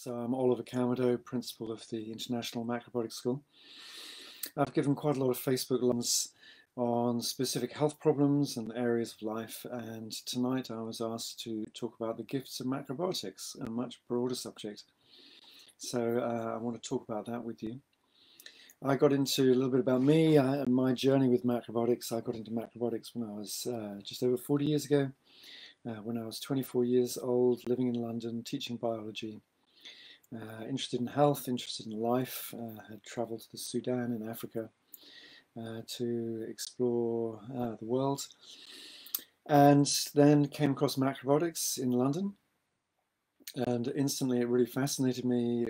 So I'm Oliver Cowmeadow, principal of the International Macrobiotic School. I've given quite a lot of Facebook Lives on specific health problems and areas of life, and tonight I was asked to talk about the gifts of macrobiotics, a much broader subject. So I want to talk about that with you. I got into a little bit about me and my journey with macrobiotics. I got into macrobiotics when I was just over 40 years ago, when I was 24 years old, living in London, teaching biology. Interested in health, interested in life, had travelled to the Sudan in Africa to explore the world, and then came across macrobiotics in London, and instantly it really fascinated me.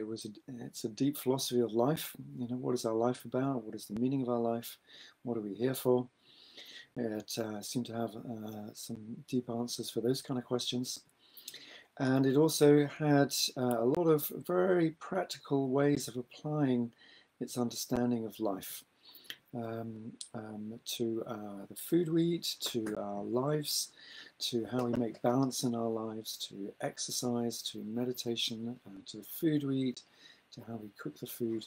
It's a deep philosophy of life. You know, what is our life about? What is the meaning of our life? What are we here for? It seemed to have some deep answers for those kind of questions. And it also had a lot of very practical ways of applying its understanding of life to the food we eat, to our lives, to how we make balance in our lives, to exercise, to meditation, to the food we eat, to how we cook the food.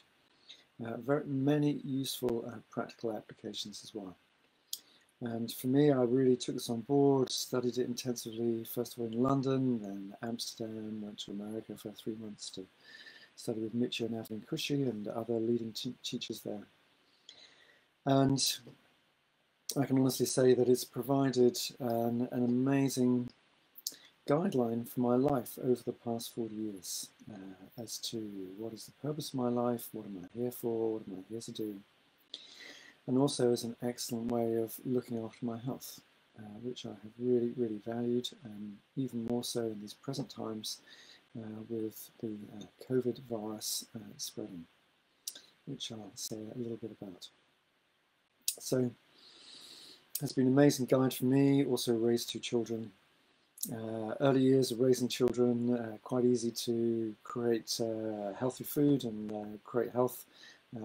Very many useful practical applications as well. And for me, I really took this on board, studied it intensively, first of all in London, then Amsterdam, went to America for 3 months to study with Michio and Evelyn Cushy and other leading teachers there. And I can honestly say that it's provided an amazing guideline for my life over the past 40 years as to what is the purpose of my life, what am I here for, what am I here to do. And also as an excellent way of looking after my health, which I have really, really valued, even more so in these present times with the COVID virus spreading, which I'll say a little bit about. So it's been an amazing guide for me. Also raised 2 children. Early years of raising children, quite easy to create healthy food and create health.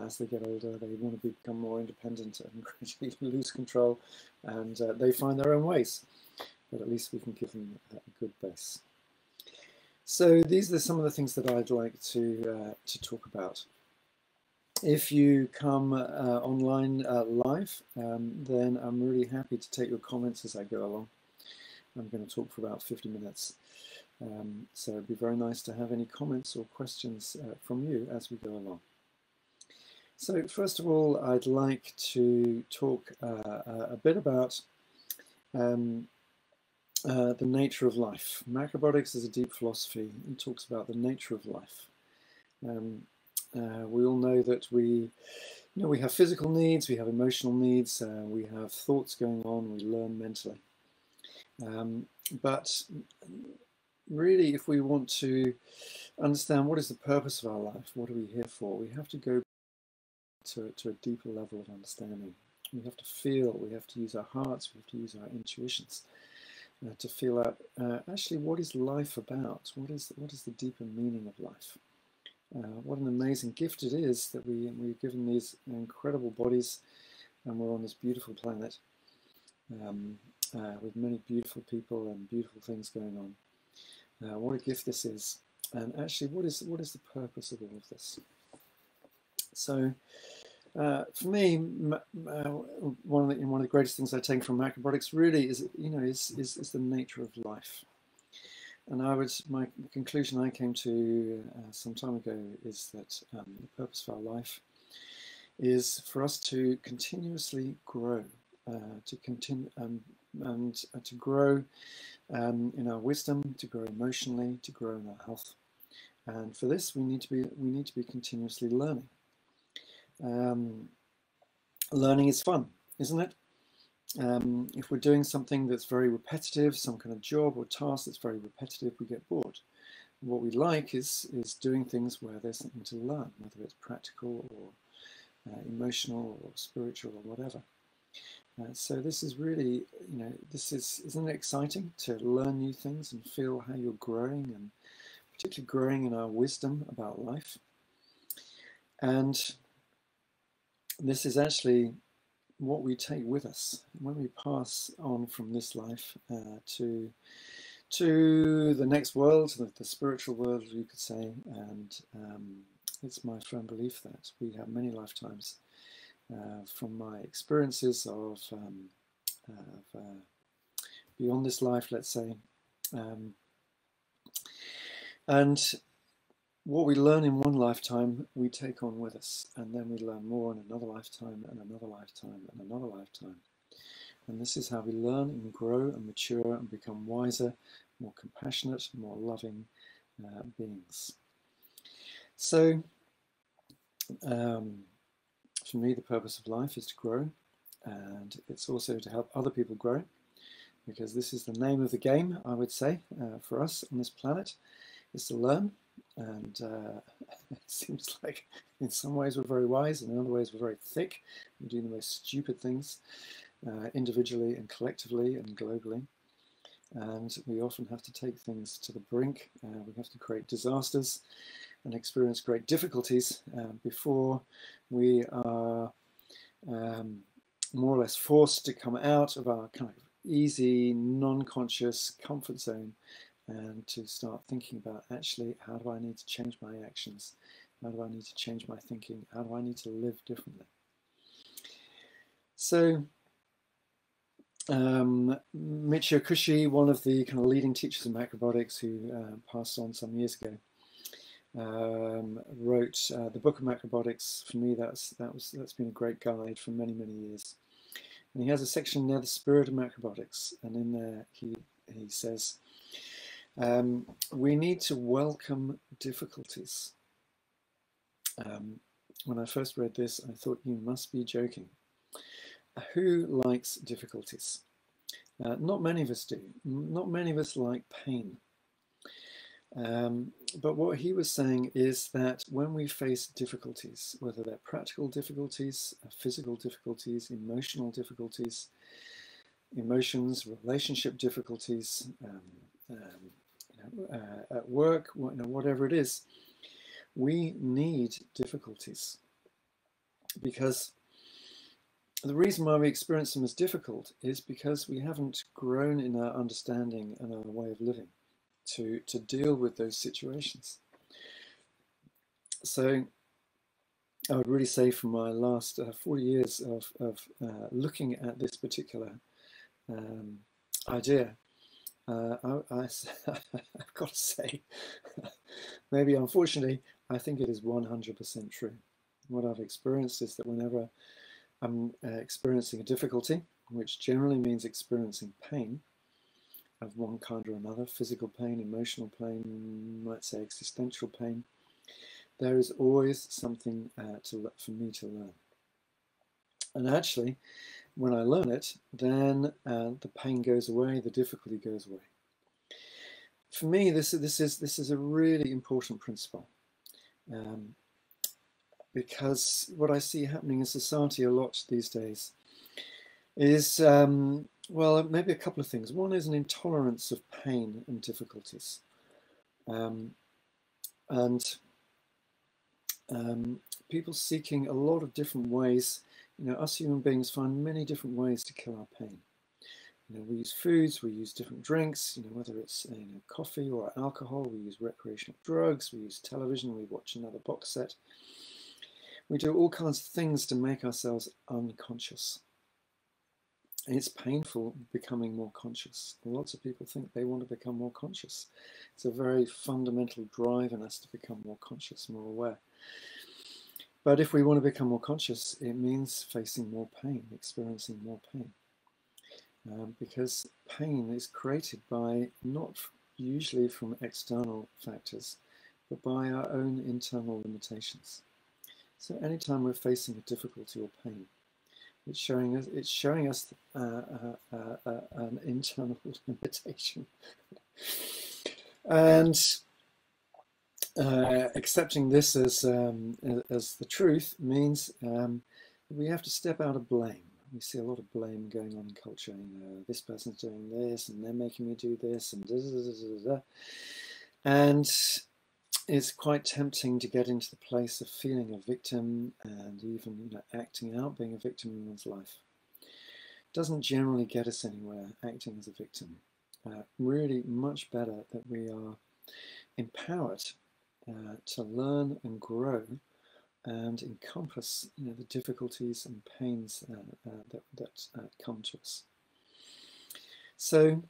As they get older, they want to become more independent and gradually lose control, and they find their own ways, but at least we can give them a good base. So these are some of the things that I'd like to talk about. If you come online live, then I'm really happy to take your comments as I go along. I'm going to talk for about 50 minutes. So it'd be very nice to have any comments or questions from you as we go along. So first of all, I'd like to talk a bit about the nature of life. Macrobiotics is a deep philosophy. It talks about the nature of life. We all know that we have physical needs, we have emotional needs, we have thoughts going on, we learn mentally. But really, if we want to understand what is the purpose of our life, what are we here for, we have to go to a deeper level of understanding. We have to feel, we have to use our hearts, we have to use our intuitions to feel out actually what is life about, what is the deeper meaning of life. What an amazing gift it is that we're given these incredible bodies and we're on this beautiful planet with many beautiful people and beautiful things going on. What a gift this is, and actually what is the purpose of all of this? So for me, one of the greatest things I take from macrobiotics really is the nature of life. And my conclusion I came to some time ago is that the purpose of our life is for us to continuously grow, to continue and to grow in our wisdom, to grow emotionally, to grow in our health. And for this, we need to be continuously learning. Learning is fun, isn't it? If we're doing something that's very repetitive, some kind of job or task that's very repetitive, we get bored. What we like is doing things where there's something to learn, whether it's practical or emotional or spiritual or whatever. So this is really, isn't it exciting to learn new things and feel how you're growing, and particularly growing in our wisdom about life. And this is actually what we take with us when we pass on from this life to to the next world, the spiritual world, you could say. And it's my firm belief that we have many lifetimes. From my experiences of beyond this life, let's say, and what we learn in one lifetime, we take on with us, and then we learn more in another lifetime, and another lifetime, and another lifetime. And this is how we learn and grow and mature and become wiser, more compassionate, more loving beings. So, for me, the purpose of life is to grow, and it's also to help other people grow, because this is the name of the game, I would say, for us on this planet, is to learn. And it seems like in some ways we're very wise, and in other ways we're very thick. We're doing the most stupid things, individually and collectively and globally. And we often have to take things to the brink. We have to create disasters and experience great difficulties before we are more or less forced to come out of our kind of easy, non-conscious comfort zone and to start thinking about, actually, how do I need to change my actions? How do I need to change my thinking? How do I need to live differently? So Michio Kushi, one of the kind of leading teachers of macrobiotics who passed on some years ago, wrote the Book of Macrobiotics. For me, that's been a great guide for many, many years. And he has a section there, the Spirit of Macrobiotics, and in there he says, we need to welcome difficulties. When I first read this, I thought, you must be joking. Who likes difficulties? Not many of us do. Not many of us like pain. But what he was saying is that when we face difficulties, whether they're practical difficulties, physical difficulties, emotional difficulties, emotions, relationship difficulties, at work, whatever it is, we need difficulties, because the reason why we experience them as difficult is because we haven't grown in our understanding and our way of living to deal with those situations. So I would really say, from my last 40 years of looking at this particular idea, I've got to say, maybe unfortunately, I think it is 100% true. What I've experienced is that whenever I'm experiencing a difficulty, which generally means experiencing pain of one kind or another, physical pain, emotional pain, might say existential pain, there is always something for me to learn. And actually, when I learn it, then the pain goes away, the difficulty goes away. For me, this is a really important principle, because what I see happening in society a lot these days is, well, maybe a couple of things. One is an intolerance of pain and difficulties, and people seeking a lot of different ways. Us human beings find many different ways to kill our pain. We use foods, we use different drinks, whether it's coffee or alcohol, we use recreational drugs, we use television, we watch another box set. We do all kinds of things to make ourselves unconscious. And it's painful becoming more conscious. Lots of people think they want to become more conscious. It's a very fundamental drive in us to become more conscious, more aware. But if we want to become more conscious, it means facing more pain, experiencing more pain. Because pain is created by, not usually from external factors, but by our own internal limitations. So anytime we're facing a difficulty or pain, it's showing us an internal limitation. And accepting this as the truth means we have to step out of blame. We see a lot of blame going on in culture. This person's doing this, and they're making me do this, and da, da, da, da, da. And it's quite tempting to get into the place of feeling a victim and even acting out being a victim in one's life. It doesn't generally get us anywhere, acting as a victim. really much better that we are empowered to learn and grow and encompass, the difficulties and pains that come to us. So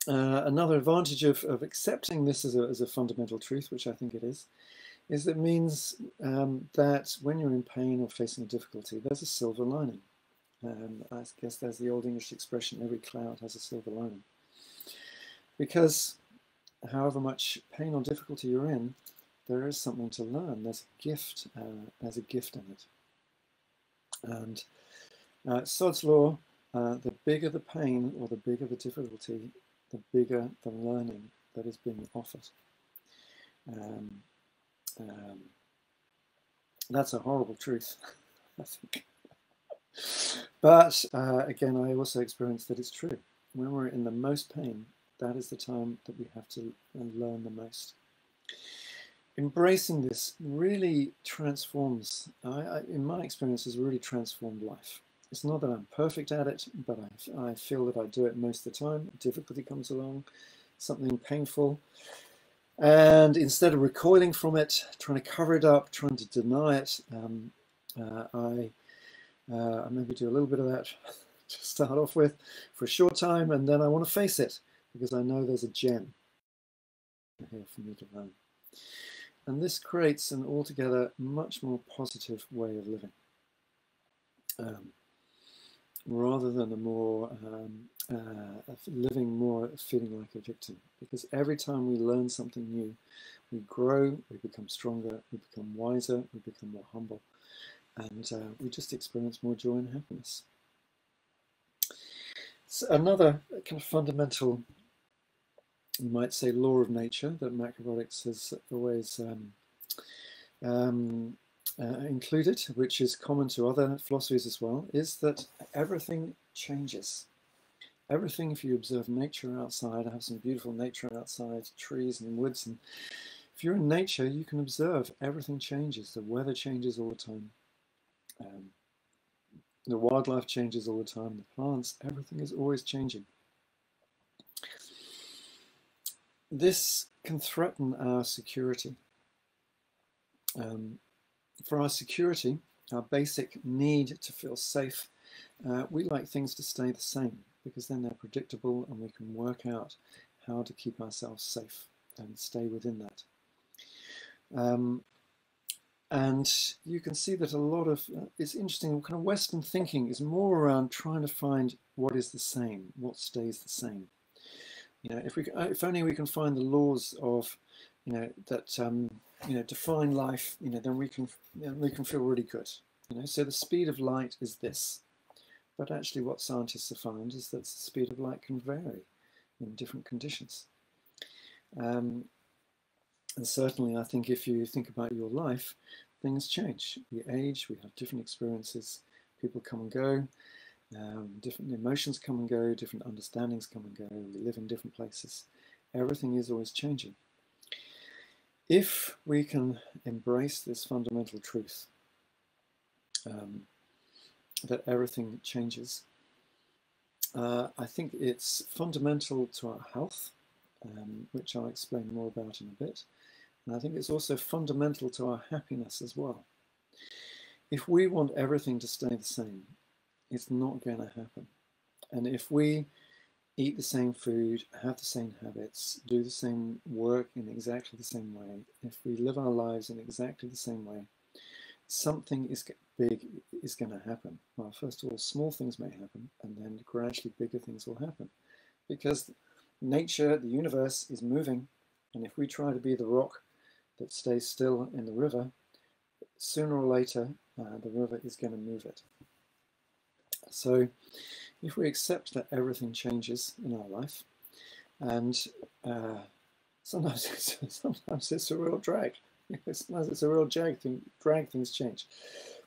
another advantage of accepting this as a fundamental truth, which I think it is that it means that when you're in pain or facing a difficulty, there's a silver lining. I guess there's the old English expression, every cloud has a silver lining. Because however much pain or difficulty you're in, there is something to learn. There's a gift in it. And Sod's law, the bigger the pain or the bigger the difficulty, the bigger the learning that is being offered. That's a horrible truth, I think. But again, I also experience that it's true. When we're in the most pain, that is the time that we have to learn the most. Embracing this really transforms, in my experience, has really transformed life. It's not that I'm perfect at it, but I feel that I do it most of the time. Difficulty comes along, something painful, and instead of recoiling from it, trying to cover it up, trying to deny it, I maybe do a little bit of that to start off with for a short time, and then I want to face it because I know there's a gem here for me to learn. And this creates an altogether much more positive way of living, rather than a more living more feeling like a victim. Because every time we learn something new, we grow, we become stronger, we become wiser, we become more humble, and we just experience more joy and happiness. So another kind of fundamental, you might say, law of nature that macrobiotics has always included, which is common to other philosophies as well, is that everything changes. Everything, if you observe nature outside, I have some beautiful nature outside, trees and woods, and if you're in nature, you can observe everything changes. The weather changes all the time. The wildlife changes all the time. The plants, everything is always changing. This can threaten our security. For our security, our basic need to feel safe, we like things to stay the same because then they're predictable and we can work out how to keep ourselves safe and stay within that. And you can see that a lot of, it's interesting, kind of Western thinking is more around trying to find what is the same, what stays the same. If only we can find the laws of, that define life, then we can feel really good. So the speed of light is this, but actually what scientists have found is that the speed of light can vary in different conditions. And certainly, I think if you think about your life, things change. We age, we have different experiences, people come and go, different emotions come and go, different understandings come and go, we live in different places. Everything is always changing. If we can embrace this fundamental truth, that everything changes, I think it's fundamental to our health, which I'll explain more about in a bit. And I think it's also fundamental to our happiness as well. If we want everything to stay the same, it's not going to happen. And if we eat the same food, have the same habits, do the same work in exactly the same way, if we live our lives in exactly the same way, something big is going to happen. Well, first of all, small things may happen, and then gradually bigger things will happen. Because nature, the universe, is moving, and if we try to be the rock that stays still in the river, sooner or later, the river is going to move it. So if we accept that everything changes in our life, and sometimes it's a real drag. Sometimes it's a real drag things change.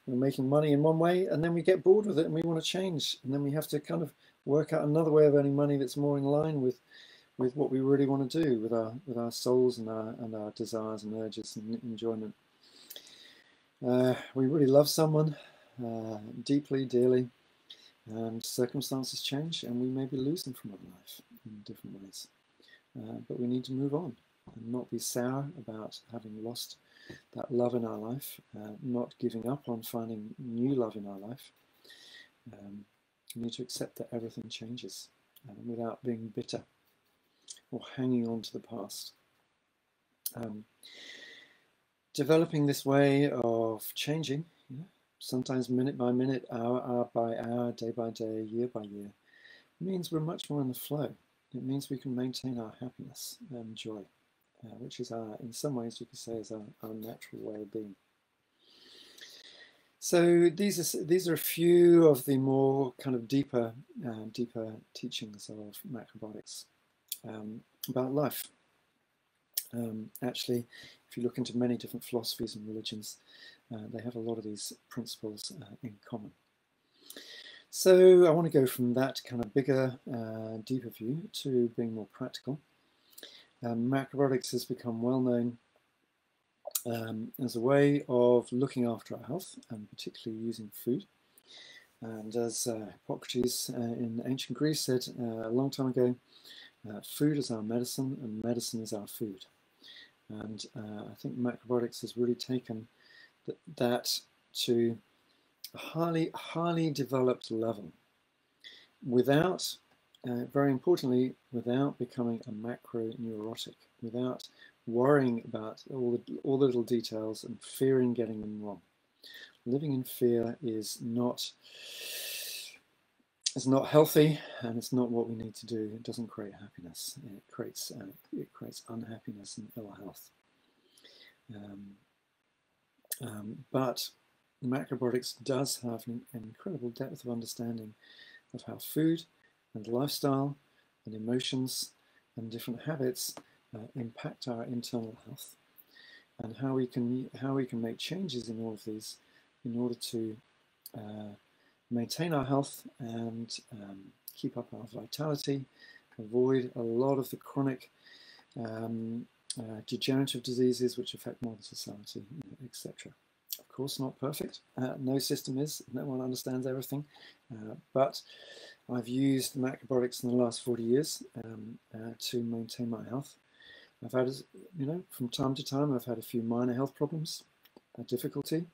We're making money in one way, and then we get bored with it, and we want to change, and then we have to kind of work out another way of earning money that's more in line with what we really want to do with our souls and our desires and urges and enjoyment. We really love someone deeply, dearly, and circumstances change, and we maybe lose them from our life. in different ways. But we need to move on and not be sour about having lost that love in our life, not giving up on finding new love in our life. We need to accept that everything changes without being bitter or hanging on to the past. Developing this way of changing, sometimes minute by minute, hour by hour, day by day, year by year, means we're much more in the flow. It means we can maintain our happiness and joy, which is in some ways you could say is our natural way of being. So these are a few of the more kind of deeper teachings of macrobiotics about life. Actually, if you look into many different philosophies and religions, they have a lot of these principles in common. So I want to go from that kind of bigger, deeper view to being more practical. Macrobiotics has become well known as a way of looking after our health, and particularly using food. And as Hippocrates in ancient Greece said a long time ago, food is our medicine and medicine is our food. And I think macrobiotics has really taken that to a highly developed level, without, very importantly, without becoming a macroneurotic, without worrying about all the little details and fearing getting them wrong. Living in fear is not healthy, and it's not what we need to do. It doesn't create happiness. It creates unhappiness and ill health. But macrobiotics does have an incredible depth of understanding of how food and lifestyle and emotions and different habits impact our internal health, and how we can make changes in all of these in order to maintain our health and keep up our vitality, avoid a lot of the chronic degenerative diseases which affect modern society, etc. Of course, not perfect. No system is. No one understands everything. But I've used macrobiotics in the last 40 years to maintain my health. I've had, from time to time, I've had a few minor health problems, difficulty,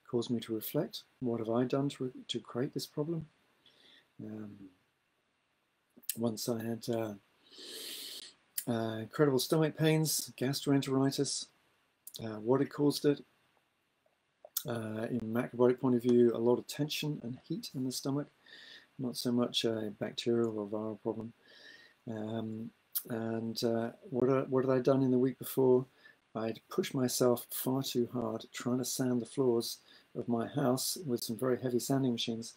caused me to reflect. What have I done to create this problem? Once I had incredible stomach pains, gastroenteritis. What had caused it? In macrobiotic point of view, a lot of tension and heat in the stomach, not so much a bacterial or viral problem. What had I done in the week before? I'd pushed myself far too hard trying to sand the floors of my house with some very heavy sanding machines,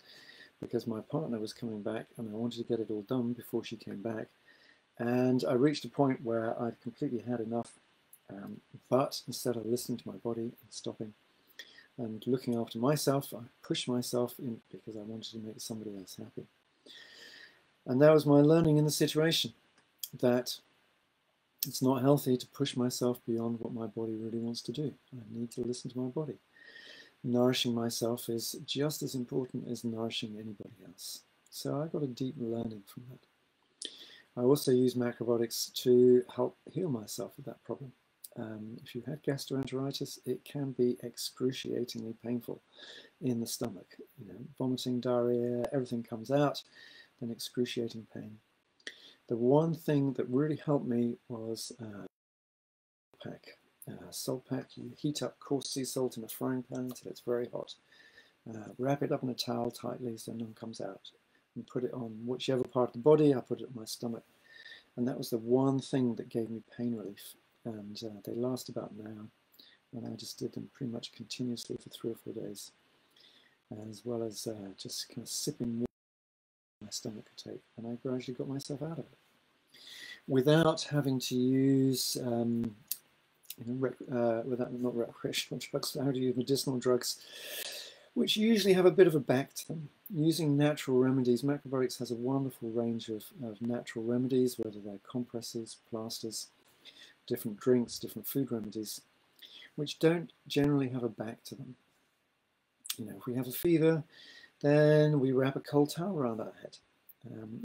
because my partner was coming back and I wanted to get it all done before she came back. And I reached a point where I'd completely had enough, but instead of listening to my body and stopping and looking after myself, I pushed myself in because I wanted to make somebody else happy. And that was my learning in the situation, that it's not healthy to push myself beyond what my body really wants to do. I need to listen to my body. Nourishing myself is just as important as nourishing anybody else. So I got a deep learning from that. I also use macrobiotics to help heal myself with that problem. If you had gastroenteritis, it can be excruciatingly painful in the stomach. Vomiting, diarrhea, everything comes out, then excruciating pain. The one thing that really helped me was pack. Salt pack. You heat up coarse sea salt in a frying pan until it's very hot. Wrap it up in a towel tightly so none comes out, and put it on whichever part of the body. I put it on my stomach, and that was the one thing that gave me pain relief. And they last about an hour, and I just did them pretty much continuously for 3 or 4 days, as well as just kind of sipping water my stomach could take, and I gradually got myself out of it without having to use not recreational drugs, how to use medicinal drugs, which usually have a bit of a back to them. Using natural remedies, macrobiotics has a wonderful range of natural remedies, whether they're compresses, plasters, different drinks, different food remedies, which don't generally have a back to them. If we have a fever, then we wrap a cold towel around our head.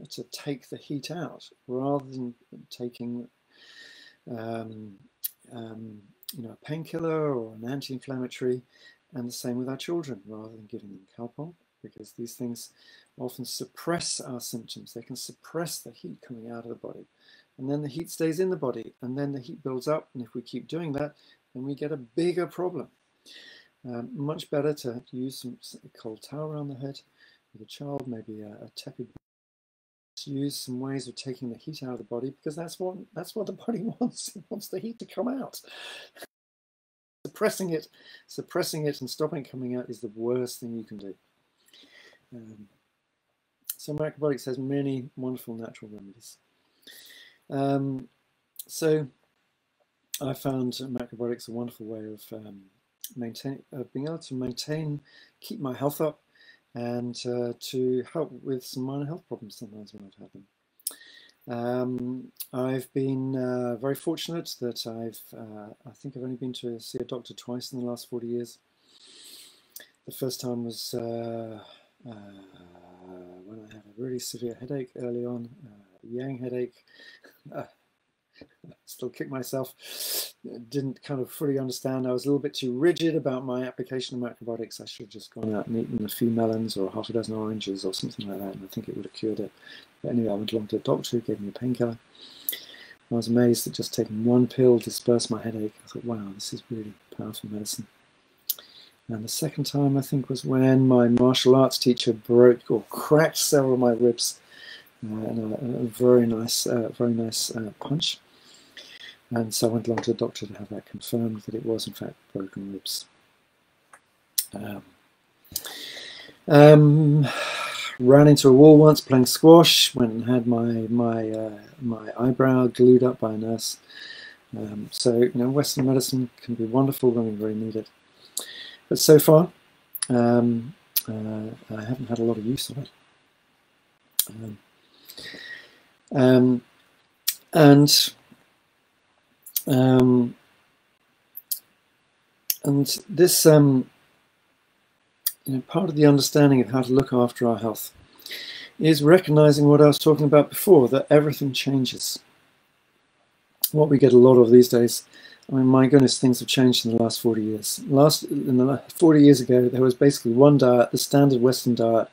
to take the heat out, rather than taking a painkiller or an anti-inflammatory. And the same with our children, rather than giving them Calpol, because these things often suppress our symptoms. They can suppress the heat coming out of the body, and then the heat stays in the body, and then the heat builds up, and if we keep doing that, then we get a bigger problem. Much better to use some cold towel around the head with a child, maybe a tepid. Use some ways of taking the heat out of the body, because that's what the body wants. It wants the heat to come out. Suppressing it and stopping it coming out is the worst thing you can do. So macrobiotics has many wonderful natural remedies. So I found macrobiotics a wonderful way of being able to keep my health up, and to help with some minor health problems sometimes when I've had them. I've been very fortunate that I think I've only been to see a doctor twice in the last 40 years. The first time was when I had a really severe headache early on, yang headache. Still kick myself. Didn't kind of fully understand. I was a little bit too rigid about my application of macrobiotics. I should have just gone out and eaten a few melons or half a dozen oranges or something like that, and I think it would have cured it. But anyway, I went along to the doctor, who gave me a painkiller. I was amazed that just taking one pill dispersed my headache. I thought, wow, this is really powerful medicine. And the second time, I think, was when my martial arts teacher broke or cracked several of my ribs, and a very nice punch. And so I went along to the doctor to have that confirmed, that it was in fact broken ribs. Ran into a wall once playing squash. Went and had my eyebrow glued up by a nurse. So Western medicine can be wonderful when we really need it. But so far, I haven't had a lot of use of it. And this, part of the understanding of how to look after our health is recognizing what I was talking about before, that everything changes. What we get a lot of these days, I mean, my goodness, things have changed in the last 40 years. 40 years ago, there was basically one diet, the standard Western diet: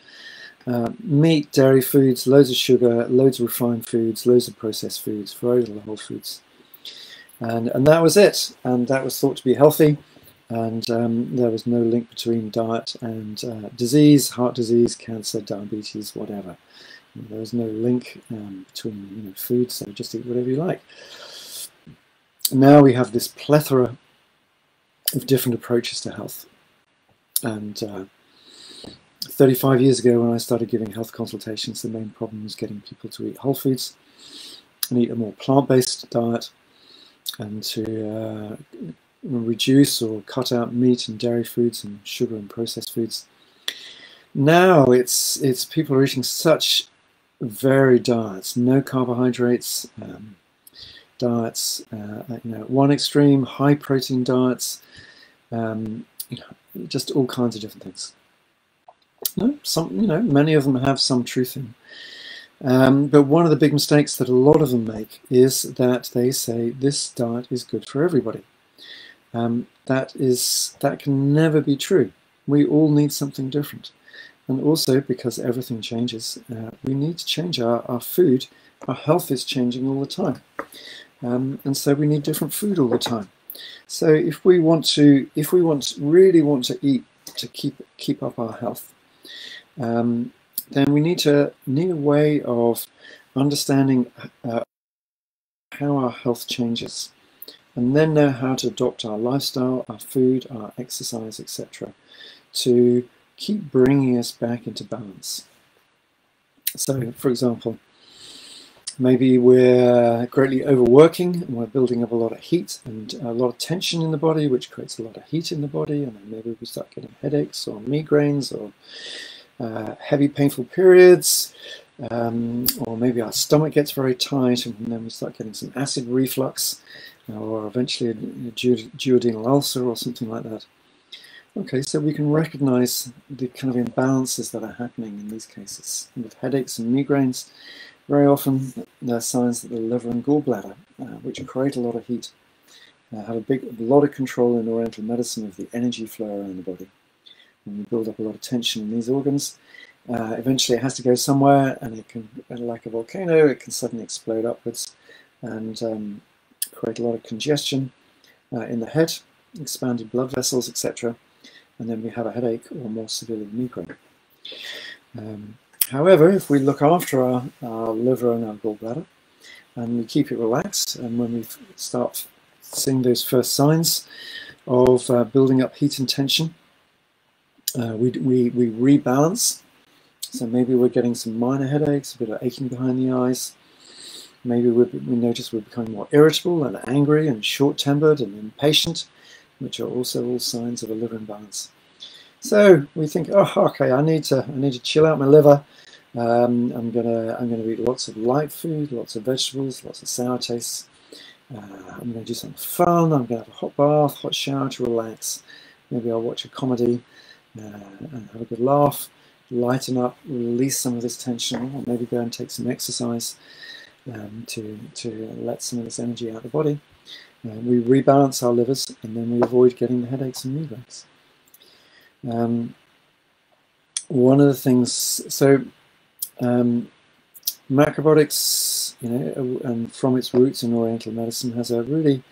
meat, dairy foods, loads of sugar, loads of refined foods, loads of processed foods, very little whole foods. And that was it, and that was thought to be healthy, and there was no link between diet and disease, heart disease, cancer, diabetes, whatever. There was no link between food, so just eat whatever you like. Now we have this plethora of different approaches to health, and 35 years ago, when I started giving health consultations, the main problem was getting people to eat whole foods and eat a more plant-based diet, and to reduce or cut out meat and dairy foods and sugar and processed foods. Now it's people are eating such varied diets, no carbohydrates diets, one extreme, high protein diets, just all kinds of different things. Many of them have some truth in. But one of the big mistakes that a lot of them make is that they say this diet is good for everybody. That can never be true. We all need something different. And also, because everything changes, we need to change our food. Our health is changing all the time. And so we need different food all the time. So if we really want to eat to keep up our health, then we need a way of understanding how our health changes, and then know how to adopt our lifestyle, our food, our exercise, etc., to keep bringing us back into balance. So, for example, maybe we're greatly overworking and we're building up a lot of heat and a lot of tension in the body, which creates a lot of heat in the body, and then maybe we start getting headaches or migraines or heavy painful periods, or maybe our stomach gets very tight and then we start getting some acid reflux, or eventually a duodenal ulcer or something like that. Okay, so we can recognize the kind of imbalances that are happening in these cases. With headaches and migraines, very often there are signs that the liver and gallbladder, which create a lot of heat, have a lot of control in Oriental medicine of the energy flow around the body. When we build up a lot of tension in these organs, eventually it has to go somewhere, and it can, like a volcano, it can suddenly explode upwards and create a lot of congestion in the head, expanded blood vessels, etc. And then we have a headache or more severely migraine. However, if we look after our liver and our gallbladder and we keep it relaxed, and when we start seeing those first signs of building up heat and tension, we rebalance. So maybe we're getting some minor headaches, a bit of aching behind the eyes. Maybe we notice we're becoming more irritable and angry and short-tempered and impatient, which are also all signs of a liver imbalance. So we think, oh, okay, I need to chill out my liver. I'm gonna eat lots of light food, lots of vegetables, lots of sour tastes. I'm gonna do something fun. I'm gonna have a hot bath, hot shower to relax. Maybe I'll watch a comedy and have a good laugh, lighten up, release some of this tension, or maybe go and take some exercise to let some of this energy out of the body. We rebalance our livers, and then we avoid getting the headaches and migraines. One of the things, so macrobiotics, and from its roots in Oriental medicine, has a really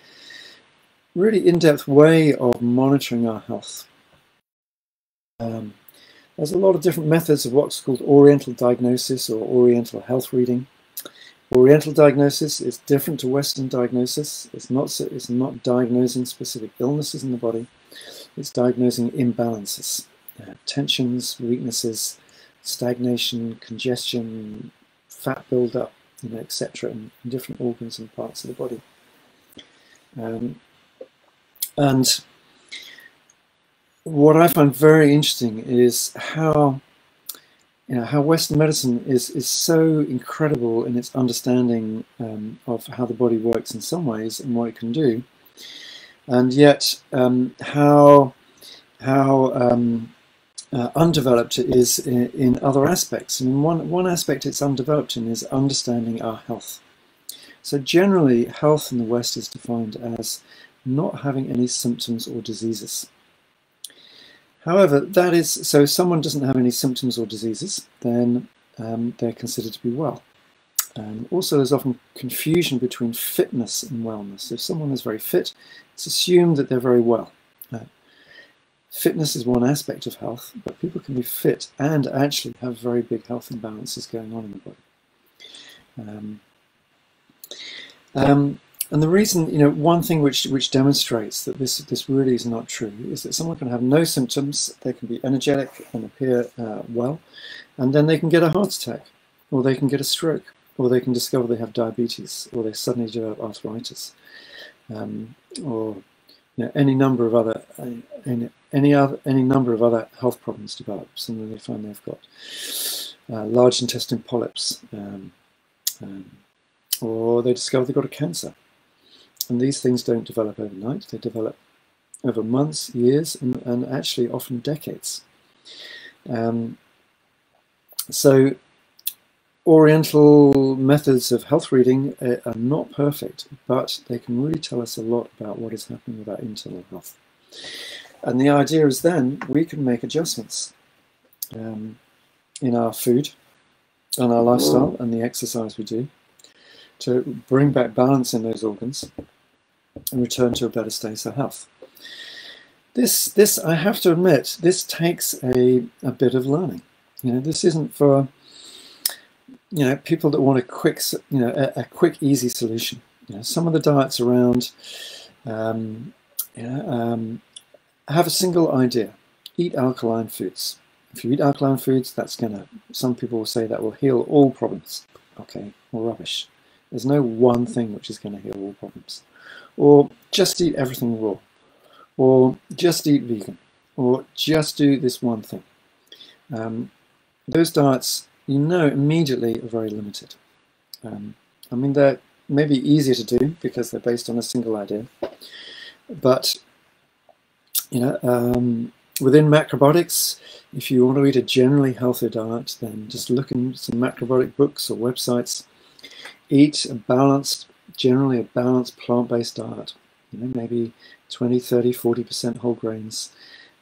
in-depth way of monitoring our health. There's a lot of different methods of what's called Oriental Diagnosis or Oriental health reading. Oriental Diagnosis is different to Western diagnosis. It's not diagnosing specific illnesses in the body. It's diagnosing imbalances, tensions, weaknesses, stagnation, congestion, fat buildup, etc. in different organs and parts of the body. And what I find very interesting is how Western medicine is so incredible in its understanding of how the body works in some ways and what it can do, and yet how undeveloped it is in other aspects. And one aspect it's undeveloped in is understanding our health. So generally, health in the West is defined as not having any symptoms or diseases. However, that is, so if someone doesn't have any symptoms or diseases, then they're considered to be well. Also, there's often confusion between fitness and wellness. If someone is very fit, it's assumed that they're very well. Fitness is one aspect of health, but people can be fit and actually have very big health imbalances going on in the body. And the reason, one thing which demonstrates that this really is not true is that someone can have no symptoms, they can be energetic and appear well, and then they can get a heart attack, or they can get a stroke, or they can discover they have diabetes, or they suddenly develop arthritis, or any number of other health problems develop. Suddenly they find they've got large intestine polyps, or they discover they've got a cancer. And these things don't develop overnight. They develop over months, years, and actually often decades. So Oriental methods of health reading are not perfect, but they can really tell us a lot about what is happening with our internal health. And the idea is then we can make adjustments in our food and our lifestyle and the exercise we do to bring back balance in those organs and return to a better state of health. This I have to admit, this takes a bit of learning. This isn't for people that want a quick easy solution. Some of the diets around have a single idea: eat alkaline foods. If you eat alkaline foods, that's some people will say that will heal all problems. Okay, well, rubbish. There's no one thing which is going to heal all problems. Or just eat everything raw, or just eat vegan, or just do this one thing. Those diets, immediately are very limited. I mean, they're maybe easier to do because they're based on a single idea, but Within macrobiotics, if you want to eat a generally healthy diet, then just look in some macrobiotic books or websites. Eat a balanced, generally a balanced plant-based diet. Maybe 20, 30, 40% whole grains,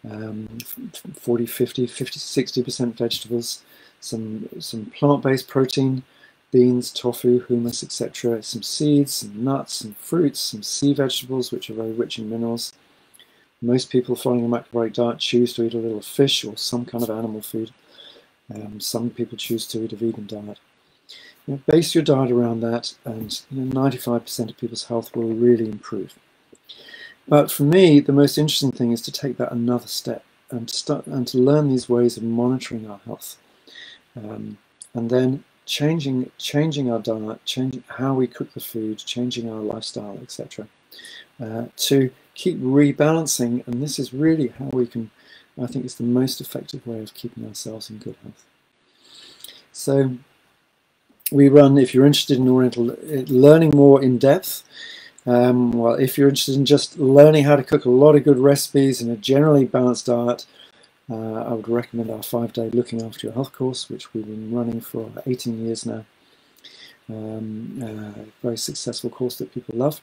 40, 50, 60% vegetables, some plant-based protein, beans, tofu, hummus, etc. Some seeds, some nuts, some fruits, some sea vegetables, which are very rich in minerals. Most people following a macrobiotic diet choose to eat a little fish or some kind of animal food. Some people choose to eat a vegan diet. Base your diet around that, and 95% of people's health will really improve. But for me, the most interesting thing is to take that another step and to learn these ways of monitoring our health, and then changing our diet, changing how we cook the food, changing our lifestyle, etc. To keep rebalancing, and this is really how we can, I think it's the most effective way of keeping ourselves in good health. So we run, if you're interested in Oriental, learning more in depth, well, if you're interested in just learning how to cook a lot of good recipes in a generally balanced diet, I would recommend our 5-day Looking After Your Health course, which we've been running for 18 years now. Very successful course that people love.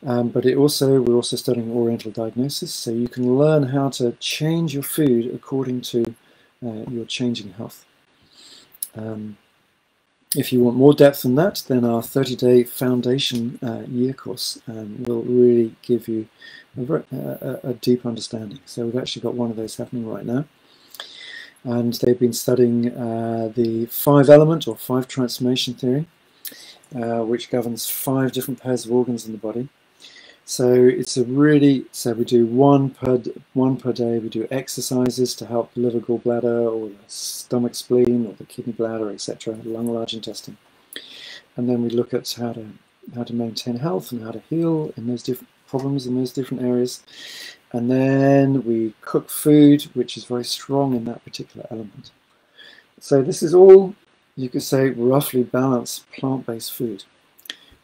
But we're also studying Oriental Diagnosis, so you can learn how to change your food according to your changing health. If you want more depth than that, then our 30-day foundation year course will really give you a deep understanding. So we've actually got one of those happening right now. And they've been studying the 5-element or 5 transformation theory, which governs 5 different pairs of organs in the body. So it's a really, so we do one per day. We do exercises to help the liver, gallbladder, or the stomach, spleen, or the kidney, bladder, etc., lung, large intestine. And then we look at how to maintain health and how to heal in those different problems in those different areas. And then we cook food, which is very strong in that particular element. So this is all, you could say, roughly balanced plant-based food.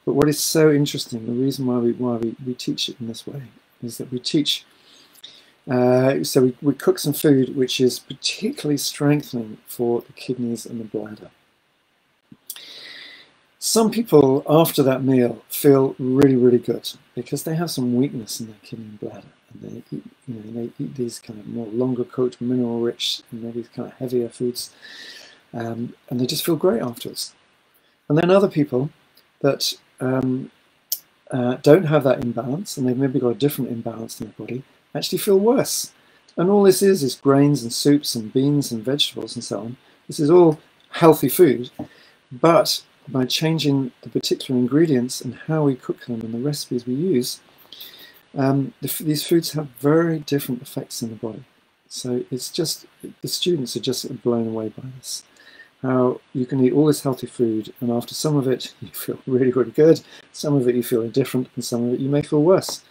But what is so interesting, the reason why we teach it in this way, is that we teach, so we cook some food which is particularly strengthening for the kidneys and the bladder. Some people after that meal feel really, really good because they have some weakness in their kidney and bladder, and they eat, they eat these kind of more longer cooked, mineral rich, and maybe kind of heavier foods, and they just feel great afterwards. And then other people that don't have that imbalance, and they've maybe got a different imbalance in their body, actually feel worse. And all this is grains and soups and beans and vegetables and so on. This is all healthy food, but by changing the particular ingredients and how we cook them and the recipes we use, these foods have very different effects in the body. So it's just, the students are just blown away by this. How you can eat all this healthy food, and after some of it you feel really, really good, some of it you feel indifferent, and some of it you may feel worse.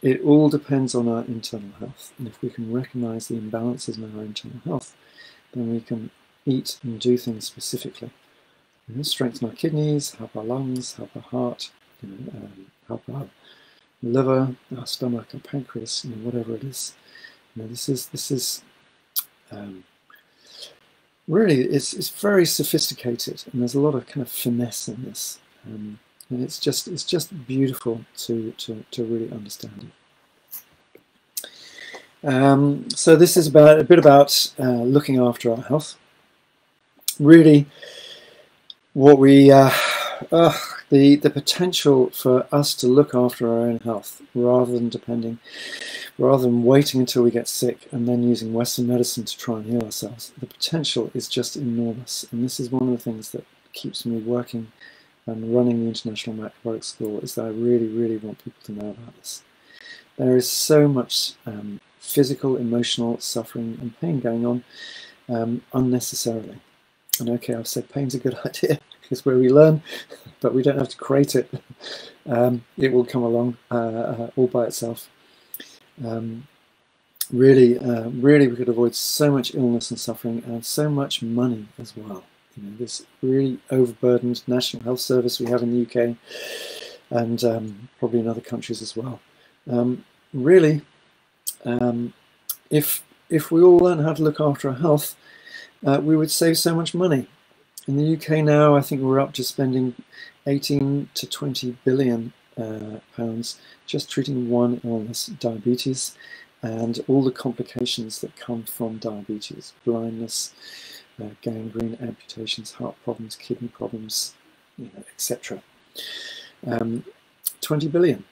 It all depends on our internal health, and if we can recognize the imbalances in our internal health, then we can eat and do things specifically. Strengthen our kidneys, help our lungs, help our heart, help our liver, our stomach, our pancreas, whatever it is. This is really, it's very sophisticated, and there's a lot of kind of finesse in this, and it's just beautiful to really understand it. So this is a bit about looking after our health. Really, what we the potential for us to look after our own health rather than waiting until we get sick and then using Western medicine to try and heal ourselves. The potential is just enormous, and this is one of the things that keeps me working and running the International Macrobiotic School, is that I really, really want people to know about this. There is so much physical, emotional suffering and pain going on unnecessarily. And okay, I've said pain's a good idea, it's where we learn, but we don't have to create it. It will come along all by itself. Really, we could avoid so much illness and suffering, and so much money as well. This really overburdened National Health Service we have in the UK, and probably in other countries as well. Really, if we all learn how to look after our health, we would save so much money. In the UK now, I think we're up to spending 18 to 20 billion pounds just treating one illness, diabetes, and all the complications that come from diabetes: blindness, gangrene, amputations, heart problems, kidney problems, etc. 20 billion.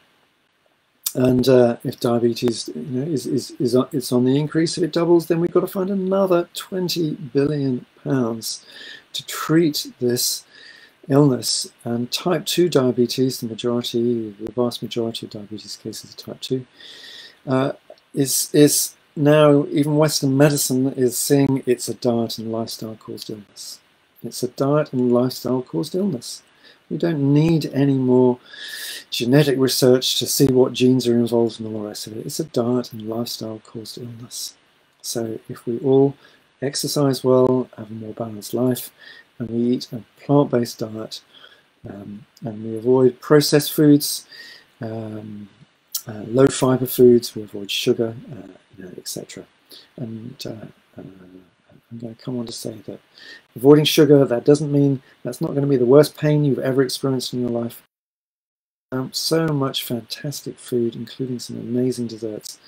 And if diabetes is on the increase, if it doubles, then we've got to find another 20 billion pounds to treat this illness. And type 2 diabetes, the vast majority of diabetes cases are type 2, is now, even Western medicine is seeing it's a diet and lifestyle caused illness. It's a diet and lifestyle caused illness. We don't need any more genetic research to see what genes are involved in all the rest of it. It's a diet and lifestyle caused illness. So if we all exercise well, have a more balanced life, and we eat a plant-based diet, and we avoid processed foods, low fiber foods, we avoid sugar, etc. And I'm going to come on to say that avoiding sugar, that doesn't mean that's not going to be the worst pain you've ever experienced in your life. So much fantastic food, including some amazing desserts,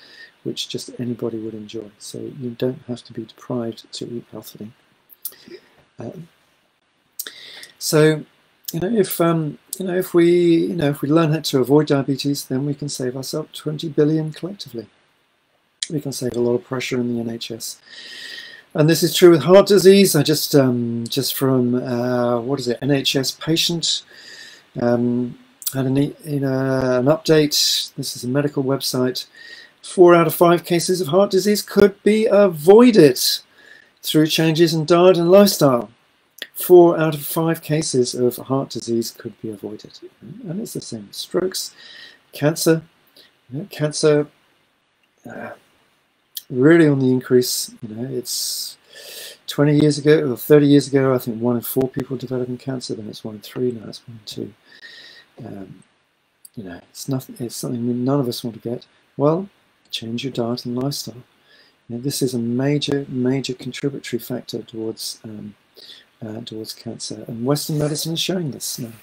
which just anybody would enjoy. So you don't have to be deprived to eat healthily. If we learn how to avoid diabetes, then we can save ourselves 20 billion collectively. We can save a lot of pressure in the NHS. And this is true with heart disease. I just from NHS patient had an update. This is a medical website. 4 out of 5 cases of heart disease could be avoided through changes in diet and lifestyle. 4 out of 5 cases of heart disease could be avoided, and it's the same with strokes, cancer. Cancer. Really on the increase. It's 20 years ago or 30 years ago, I think 1 in 4 people developing cancer. Then it's 1 in 3. Now it's 1 in 2. It's nothing. It's something none of us want to get. Well, change your diet and lifestyle. This is a major contributory factor towards cancer, and Western medicine is showing this now.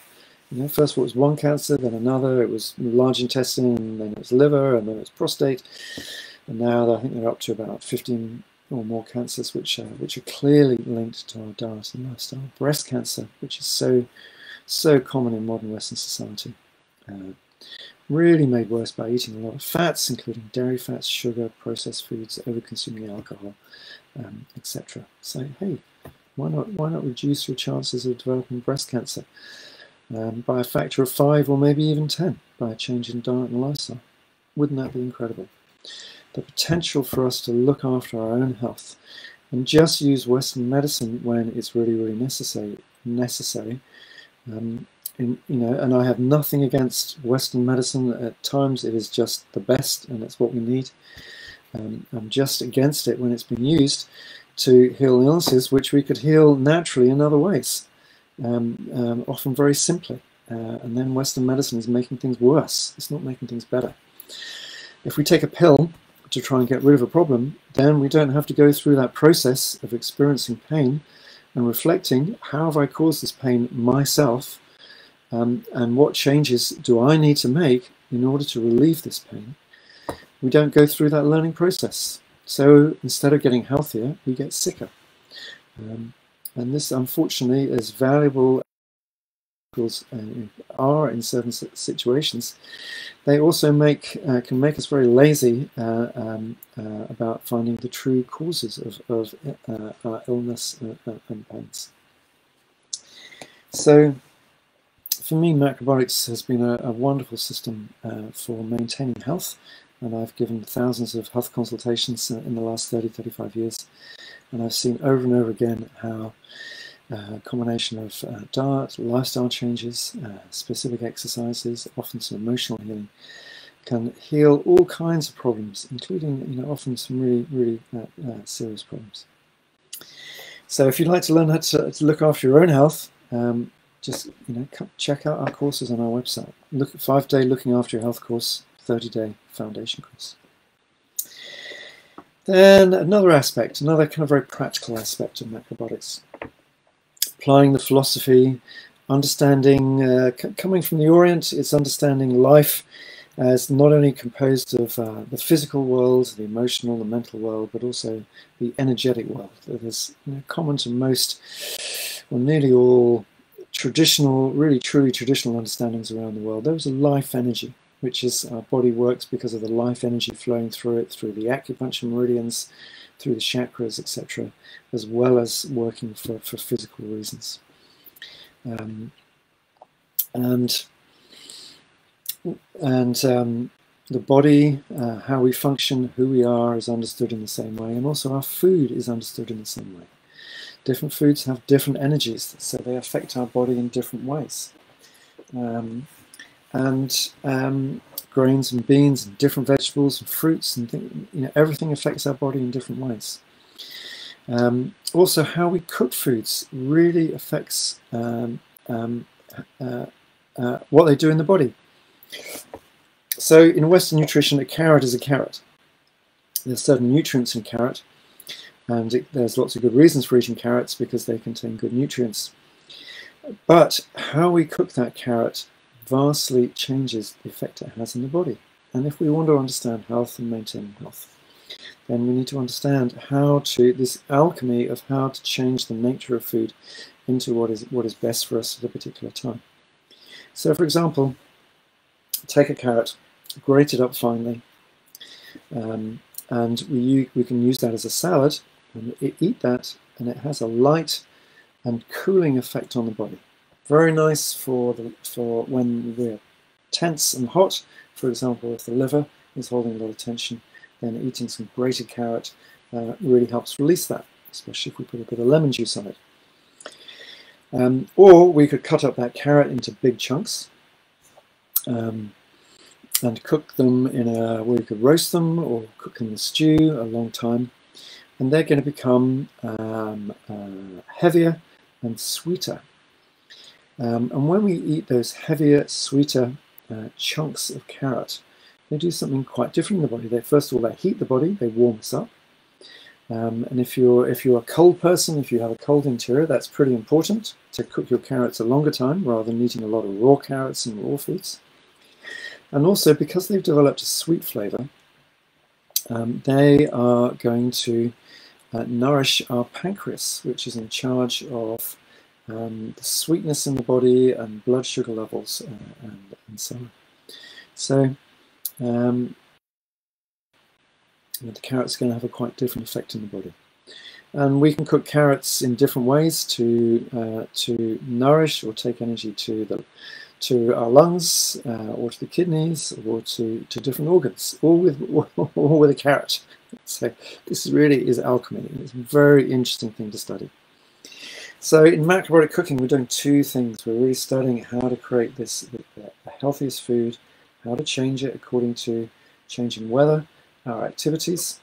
First of all, it was one cancer, then another. It was large intestine, and then it was liver, and then it was prostate. And now I think they're up to about 15 or more cancers, which are clearly linked to our diet and lifestyle. Breast cancer, which is so common in modern Western society, really made worse by eating a lot of fats, including dairy fats, sugar, processed foods, over-consuming alcohol, etc. So hey, why not reduce your chances of developing breast cancer by a factor of 5 or maybe even 10 by a change in diet and lifestyle? Wouldn't that be incredible? The potential for us to look after our own health and just use Western medicine when it's really necessary. And I have nothing against Western medicine. At times it is just the best, and it's what we need. I'm just against it when it's been used to heal illnesses which we could heal naturally in other ways, often very simply. And then Western medicine is making things worse. It's not making things better. If we take a pill to try and get rid of a problem, then we don't have to go through that process of experiencing pain and reflecting, how have I caused this pain myself, and what changes do I need to make in order to relieve this pain? We don't go through that learning process. So instead of getting healthier, we get sicker. And this, unfortunately, is valuable are in certain situations. They also can make us very lazy about finding the true causes of our illness and pains. So for me, macrobiotics has been a wonderful system for maintaining health, and I've given thousands of health consultations in the last 30-35 years, and I've seen over and over again how a combination of diet, lifestyle changes, specific exercises, often some emotional healing, can heal all kinds of problems, including often some really serious problems. So if you'd like to learn how to look after your own health, just check out our courses on our website. Look at 5-day Looking After Your Health course, 30-day foundation course. Then another aspect, another kind of very practical aspect of macrobiotics, applying the philosophy, understanding, coming from the Orient, it's understanding life as not only composed of the physical world, the emotional, the mental world, but also the energetic world that is common to most, or nearly all, traditional, really truly traditional understandings around the world. There is a life energy, which is our body works because of the life energy flowing through it, through the acupuncture meridians, through the chakras, etc., as well as working for physical reasons. The body, how we function, who we are, is understood in the same way, and also our food is understood in the same way. Different foods have different energies, so they affect our body in different ways. Grains and beans and different vegetables and fruits and things, everything affects our body in different ways. Also, how we cook foods really affects what they do in the body. So in Western nutrition, a carrot is a carrot. There's certain nutrients in carrot, and there's lots of good reasons for eating carrots because they contain good nutrients. But how we cook that carrot vastly changes the effect it has in the body. And if we want to understand health and maintain health, then we need to understand this alchemy of how to change the nature of food into what is best for us at a particular time. So for example, take a carrot, grate it up finely, and we can use that as a salad and eat that, and it has a light and cooling effect on the body. Very nice for when we're tense and hot. For example, if the liver is holding a lot of tension, then eating some grated carrot really helps release that, especially if we put a bit of lemon juice on it. Or we could cut up that carrot into big chunks and cook them we could roast them or cook them in a stew a long time, and they're going to become heavier and sweeter. And when we eat those heavier, sweeter chunks of carrot, they do something quite different in the body. First of all, they heat the body, they warm us up. And if you're a cold person, if you have a cold interior, that's pretty important to cook your carrots a longer time rather than eating a lot of raw carrots and raw foods. And also, because they've developed a sweet flavor, they are going to nourish our pancreas, which is in charge of the sweetness in the body and blood sugar levels and so on. So the carrot's going to have a quite different effect in the body. And we can cook carrots in different ways to nourish or take energy to our lungs, or to the kidneys, or to different organs, all with a carrot. So this really is alchemy, and it's a very interesting thing to study. So in macrobiotic cooking, we're doing two things. We're really studying how to create the healthiest food, how to change it according to changing weather, our activities,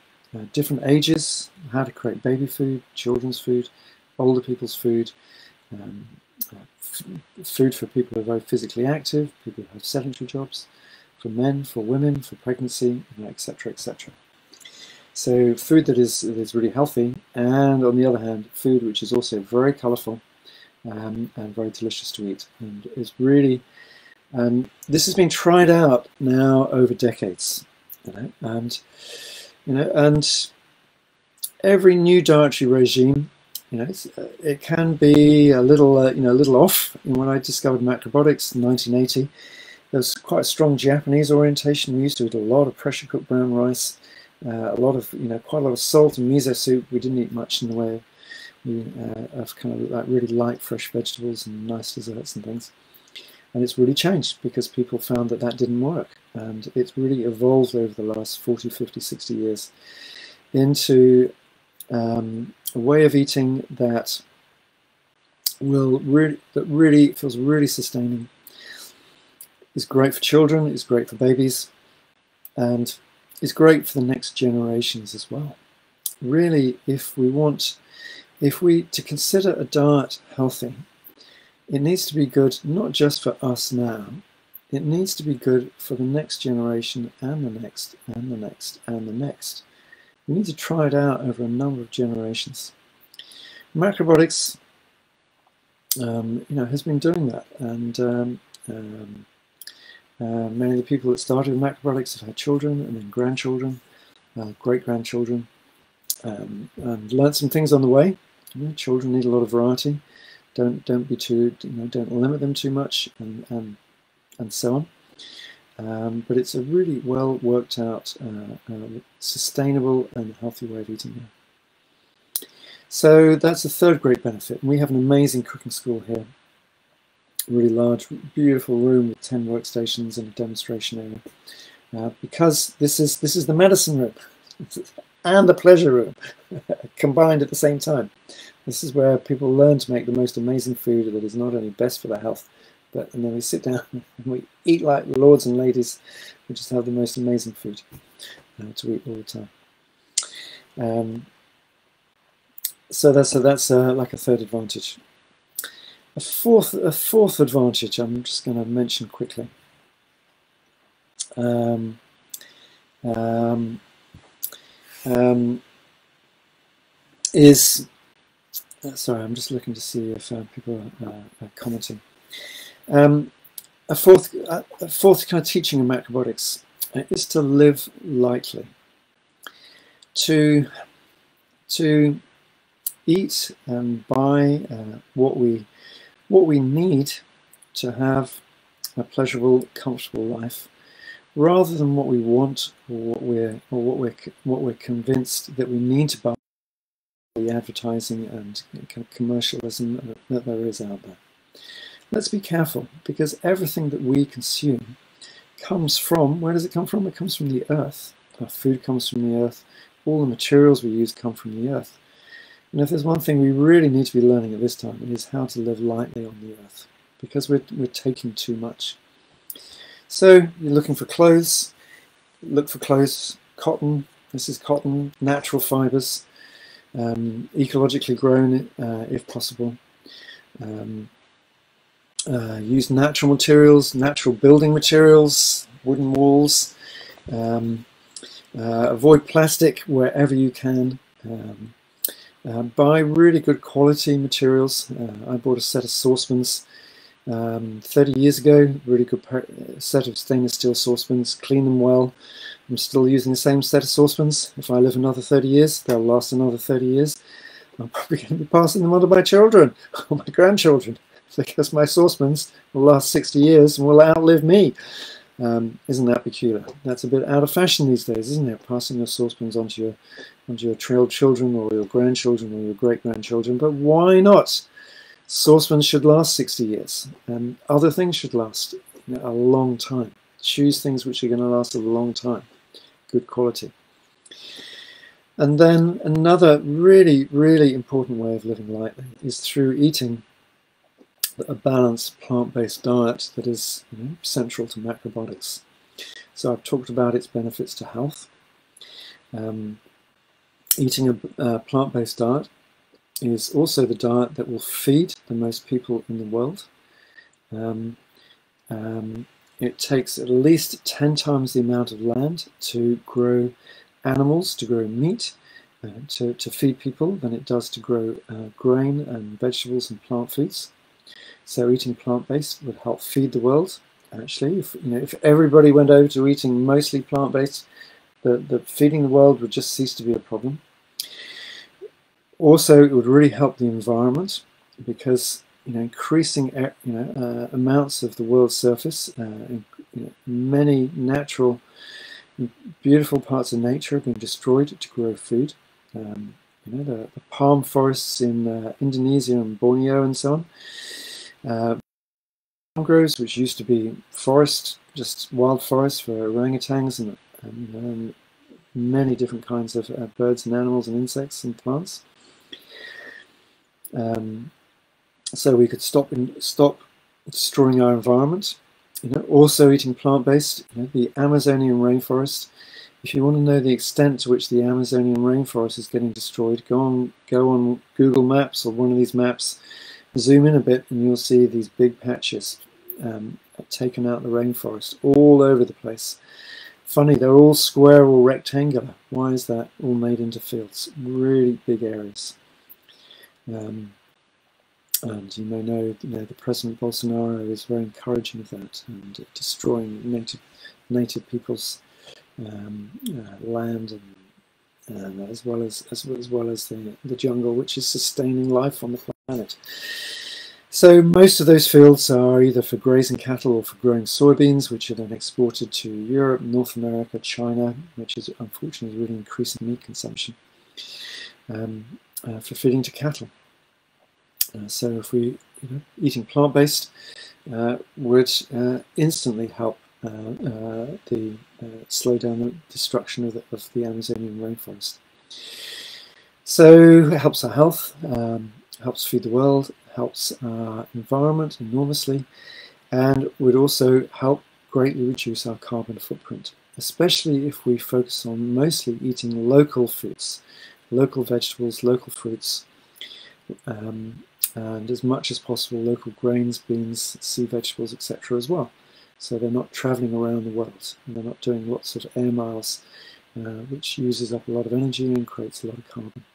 different ages, how to create baby food, children's food, older people's food, food for people who are very physically active, people who have sedentary jobs, for men, for women, for pregnancy, etc., etc. So food that is really healthy, and on the other hand, food which is also very colourful and very delicious to eat. And is really, this has been tried out now over decades, and every new dietary regime, it can be a little off. When I discovered macrobiotics in 1980, there was quite a strong Japanese orientation. We used to eat a lot of pressure cooked brown rice. A lot of, quite a lot of salt and miso soup. We didn't eat much in the way of kind of like really light fresh vegetables and nice desserts and things. And it's really changed because people found that didn't work. And it's really evolved over the last 40, 50, 60 years into a way of eating that really feels really sustaining. It's great for children, it's great for babies, and it's great for the next generations as well. Really, if we to consider a diet healthy, it needs to be good not just for us now, it needs to be good for the next generation and the next and the next and the next. We need to try it out over a number of generations. Macrobiotics, has been doing that, and many of the people that started with macrobiotics have had children and then grandchildren, great-grandchildren, and learned some things on the way. Children need a lot of variety. Don't be too, don't limit them too much, and so on. But it's a really well worked out, sustainable and healthy way of eating now. So that's the third great benefit. And we have an amazing cooking school here. A really large, beautiful room with 10 workstations and a demonstration area. Because this is the medicine room and the pleasure room combined at the same time. This is where people learn to make the most amazing food that is not only best for their health, and then we sit down and we eat like lords and ladies. We just have the most amazing food to eat all the time. So that's like a third advantage. A fourth advantage I'm just going to mention quickly. Is sorry, I'm just looking to see if people are commenting. A fourth kind of teaching in macrobiotics is to live lightly, to eat and buy what we need to have a pleasurable, comfortable life, rather than what we want or what we're convinced that we need to buy. The advertising and kind of commercialism that there is out there. Let's be careful, because everything that we consume comes from, where does it come from? It comes from the earth. Our food comes from the earth. All the materials we use come from the earth. And if there's one thing we really need to be learning at this time, it is how to live lightly on the earth, because we're taking too much. So you're looking for clothes, look for clothes, cotton. This is cotton, natural fibers. Ecologically grown if possible. Use natural materials, natural building materials, wooden walls. Avoid plastic wherever you can. Buy really good quality materials. I bought a set of saucepans 30 years ago, really good set of stainless steel saucepans, clean them well. I'm still using the same set of saucepans. If I live another 30 years, they'll last another 30 years. I'm probably going to be passing them on to my children or my grandchildren, because my saucepans will last 60 years and will outlive me. Isn't that peculiar? That's a bit out of fashion these days, isn't it? Passing your saucepans onto your children or your grandchildren or your great-grandchildren. But why not? Saucepans should last 60 years, and other things should last a long time. Choose things which are going to last a long time, good quality. And then another really, really important way of living lightly is through eating a balanced plant-based diet that is central to macrobiotics. So I've talked about its benefits to health. Eating a plant-based diet is also the diet that will feed the most people in the world. It takes at least 10 times the amount of land to grow animals, to grow meat, to feed people than it does to grow grain and vegetables and plant foods. So eating plant-based would help feed the world. Actually, if everybody went over to eating mostly plant-based, the feeding the world would just cease to be a problem. Also, it would really help the environment, because increasing amounts of the world's surface, many natural, beautiful parts of nature are being destroyed to grow food. The palm forests in Indonesia and Borneo and so on. Palm groves, which used to be forest, just wild forest for orangutans and many different kinds of birds and animals and insects and plants. So we could stop destroying our environment. Also eating plant-based. The Amazonian rainforest. If you want to know the extent to which the Amazonian rainforest is getting destroyed, go on Google Maps or one of these maps, zoom in a bit, and you'll see these big patches taken out the rainforest all over the place. Funny, they're all square or rectangular. Why is that? All made into fields, really big areas. And you may know, the President Bolsonaro is very encouraging of that and destroying native people's land, and as well as the jungle, which is sustaining life on the planet. So most of those fields are either for grazing cattle or for growing soybeans, which are then exported to Europe, North America, China, which is unfortunately really increasing meat consumption, for feeding to cattle. So if we, eating plant-based would instantly help slow down the destruction of the Amazonian rainforest. So it helps our health, helps feed the world, helps our environment enormously, and would also help greatly reduce our carbon footprint, especially if we focus on mostly eating local foods, local vegetables, local fruits, and as much as possible local grains, beans, sea vegetables, etc. as well. So they're not traveling around the world, and they're not doing lots of air miles, which uses up a lot of energy and creates a lot of carbon.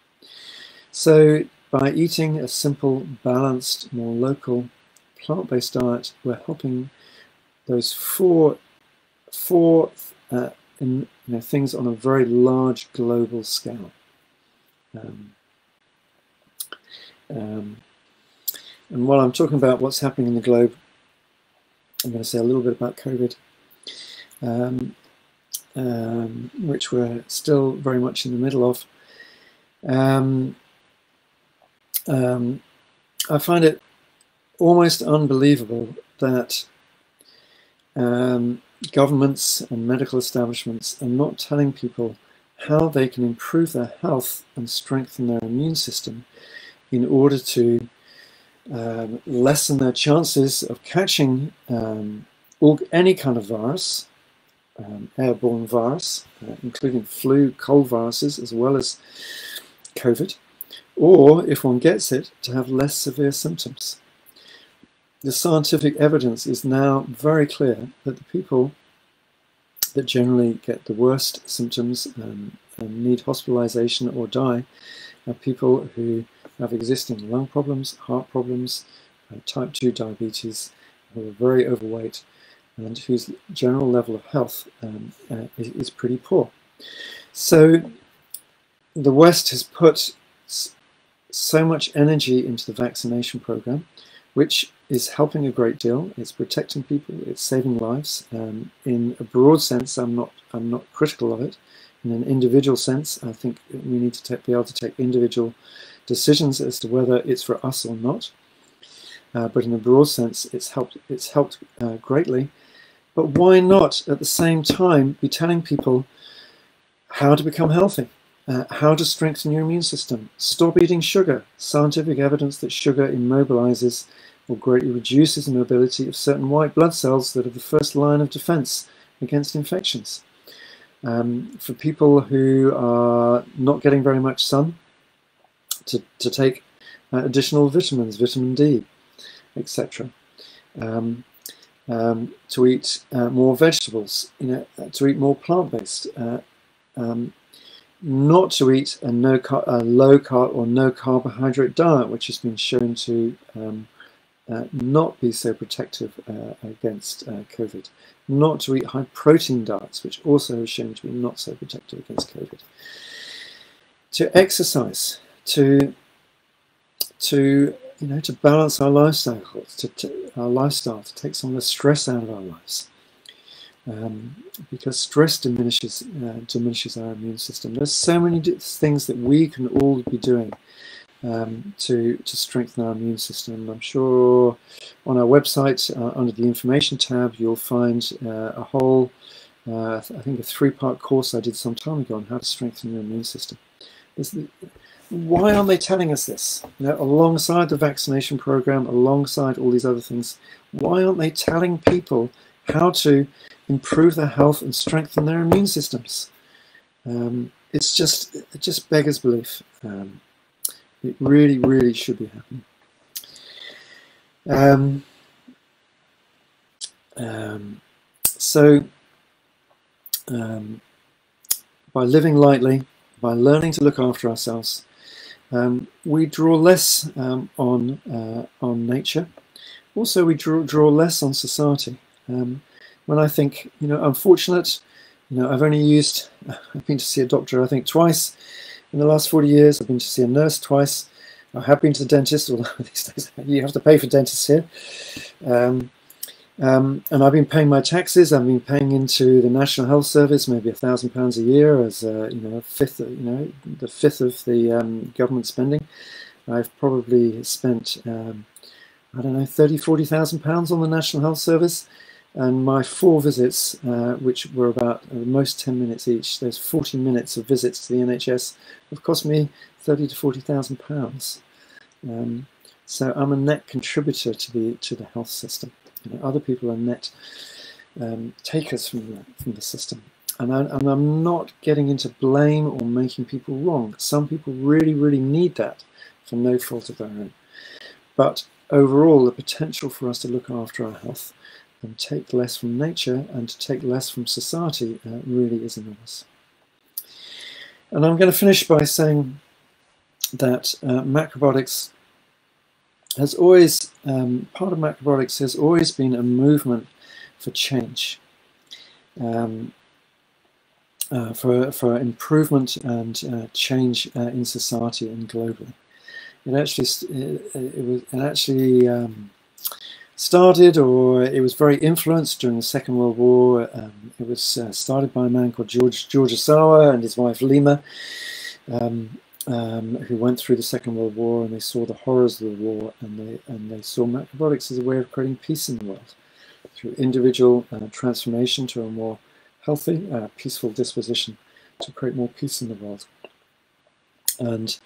So by eating a simple, balanced, more local, plant-based diet, we're helping those four things on a very large global scale. And while I'm talking about what's happening in the globe, I'm going to say a little bit about COVID, which we're still very much in the middle of. I find it almost unbelievable that governments and medical establishments are not telling people how they can improve their health and strengthen their immune system in order to lessen their chances of catching any kind of virus, airborne virus, including flu, cold viruses, as well as COVID, or if one gets it, to have less severe symptoms. The scientific evidence is now very clear that the people that generally get the worst symptoms and need hospitalization or die are people who have existing lung problems, heart problems, type 2 diabetes, who are very overweight, and whose general level of health is pretty poor. So the West has put so much energy into the vaccination program, which is helping a great deal. It's protecting people, it's saving lives. In a broad sense, I'm not critical of it. In an individual sense, I think we need to be able to take individual decisions as to whether it's for us or not. But in a broad sense, it's helped greatly. But why not at the same time be telling people how to become healthy, how to strengthen your immune system? Stop eating sugar. Scientific evidence that sugar immobilizes or greatly reduces the mobility of certain white blood cells that are the first line of defense against infections. For people who are not getting very much sun, to take additional vitamins, vitamin D, etc. To eat more vegetables, to eat more plant-based, not to eat a low carb or no carbohydrate diet, which has been shown to not be so protective against COVID. Not to eat high protein diets, which also is shown to be not so protective against COVID. To exercise, to balance our lifestyle, to take some of the stress out of our lives, because stress diminishes our immune system. There's so many things that we can all be doing to strengthen our immune system. And I'm sure on our website, under the information tab, you'll find a whole, I think a 3-part course I did some time ago on how to strengthen your immune system. Why aren't they telling us this? Alongside the vaccination program, alongside all these other things, why aren't they telling people how to improve their health and strengthen their immune systems? It just beggars belief. It really, really should be happening. So by living lightly, by learning to look after ourselves, we draw less on nature. Also, we draw less on society. When I think, I'm fortunate, I've been to see a doctor, I think, twice in the last 40 years. I've been to see a nurse twice. I have been to the dentist, although these days you have to pay for dentists here. And I've been paying my taxes. I've been paying into the National Health Service maybe £1,000 a year as the fifth of the government spending. I've probably spent I don't know, £30,000–40,000 on the National Health Service, and my 4 visits, which were about at most 10 minutes each, those 40 minutes of visits to the NHS have cost me £30,000 to £40,000. So I'm a net contributor to the health system. Other people are net takers from the system. And I'm not getting into blame or making people wrong. Some people really, really need that for no fault of their own. But overall, the potential for us to look after our health and take less from nature and to take less from society really is enormous. And I'm going to finish by saying that macrobiotics has always, part of macrobiotics has always been a movement for change, for improvement and change in society and globally. It actually started, or it was very influenced during the Second World War. It was started by a man called George Osawa and his wife Lima, who went through the Second World War, and they saw the horrors of the war, and they saw macrobiotics as a way of creating peace in the world through individual transformation to a more healthy, peaceful disposition to create more peace in the world. And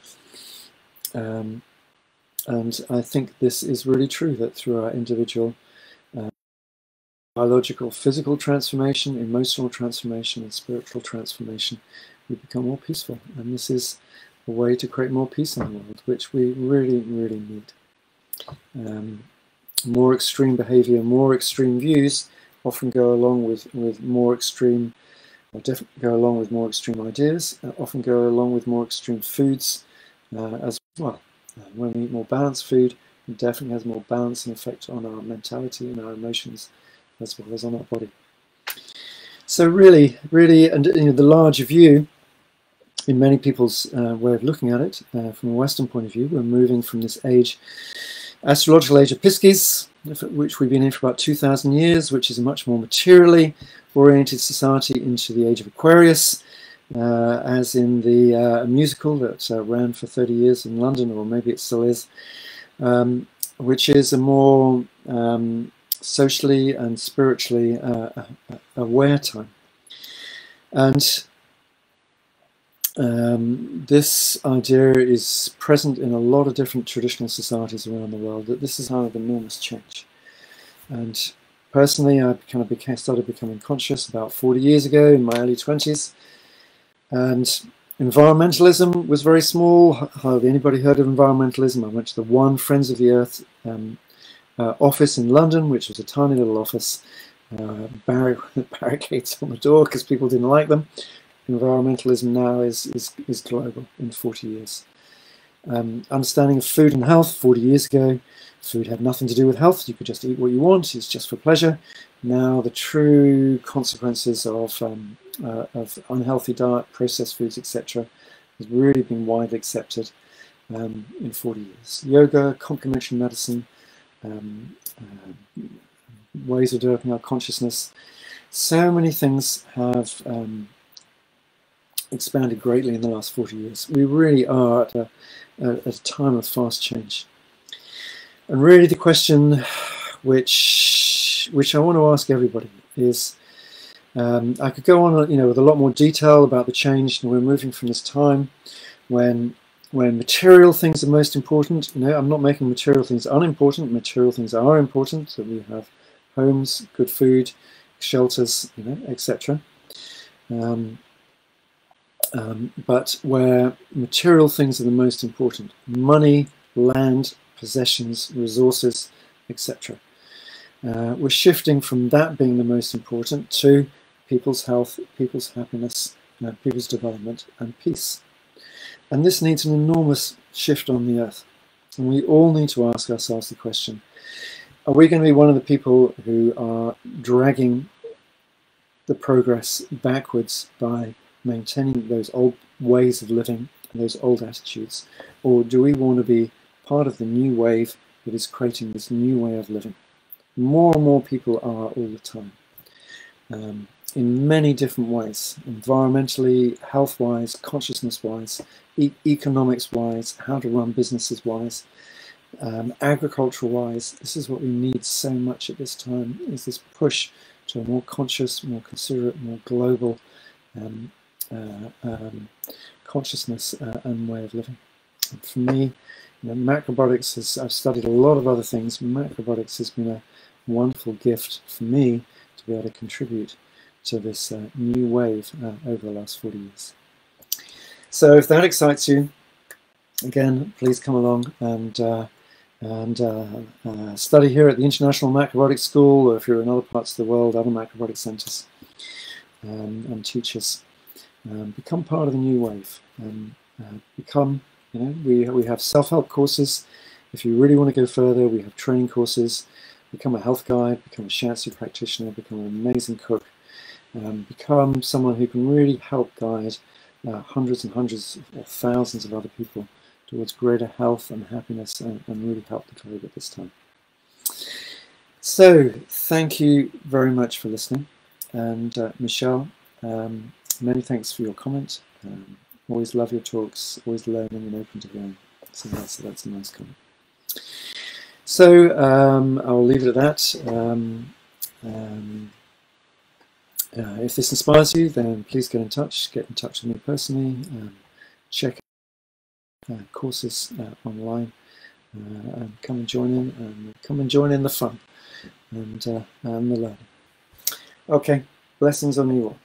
I think this is really true, that through our individual biological, physical transformation, emotional transformation, and spiritual transformation, we become more peaceful. And this is a way to create more peace in the world, which we really, really need. More extreme behavior, more extreme views often go along with more extreme, or definitely go along with more extreme ideas, often go along with more extreme foods as well. When we eat more balanced food, it definitely has more balance and effect on our mentality and our emotions, as well as on our body. So really, and the larger view, in many people's way of looking at it, from a Western point of view, we're moving from this astrological age of Pisces, which we've been in for about 2,000 years, which is a much more materially oriented society, into the age of Aquarius, as in the musical that ran for 30 years in London, or maybe it still is, which is a more socially and spiritually aware time. And this idea is present in a lot of different traditional societies around the world, that this is how the norms change. And personally, I started becoming conscious about 40 years ago, in my early 20s. And environmentalism was very small. Hardly anybody heard of environmentalism. I went to the One Friends of the Earth office in London, which was a tiny little office, barricades on the door because people didn't like them. Environmentalism now is global in 40 years. Understanding of food and health, 40 years ago, food had nothing to do with health. You could just eat what you want. It's just for pleasure. Now the true consequences of unhealthy diet, processed foods, etc., has really been widely accepted in 40 years. Yoga, complementary medicine, ways of developing our consciousness. So many things have expanded greatly in the last 40 years. We really are at a time of fast change. And really the question which I want to ask everybody is, I could go on with a lot more detail about the change, and we're moving from this time when material things are most important. I'm not making material things unimportant. Material things are important, so we have homes, good food, shelters, etc. But where material things are the most important, money, land, possessions, resources, etc. We're shifting from that being the most important to people's health, people's happiness, people's development and peace. And this needs an enormous shift on the earth. And we all need to ask ourselves the question, are we going to be one of the people who are dragging the progress backwards by maintaining those old ways of living and those old attitudes? Or do we want to be part of the new wave that is creating this new way of living? More and more people are all the time, in many different ways, environmentally, health-wise, consciousness-wise, economics-wise, how to run businesses-wise, agricultural-wise. This is what we need so much at this time, is this push to a more conscious, more considerate, more global consciousness and way of living. And for me, macrobiotics I've studied a lot of other things. Macrobiotics has been a wonderful gift for me to be able to contribute to this new wave over the last 40 years. So if that excites you, again, please come along and study here at the International Macrobiotic School, or if you're in other parts of the world, other macrobiotic centres, and teach us. Become part of the new wave. We have self-help courses. If you really want to go further, we have training courses. Become a health guide, become a shiatsu practitioner, become an amazing cook, become someone who can really help guide hundreds and hundreds or thousands of other people towards greater health and happiness, and really help the globe at this time. So, thank you very much for listening. And Michelle, many thanks for your comment. Always love your talks, always learning and open to learn. So that's a nice comment. So I'll leave it at that. If this inspires you, then please get in touch with me personally, check courses online, and come and join in the fun and the learning. Okay, blessings on you all.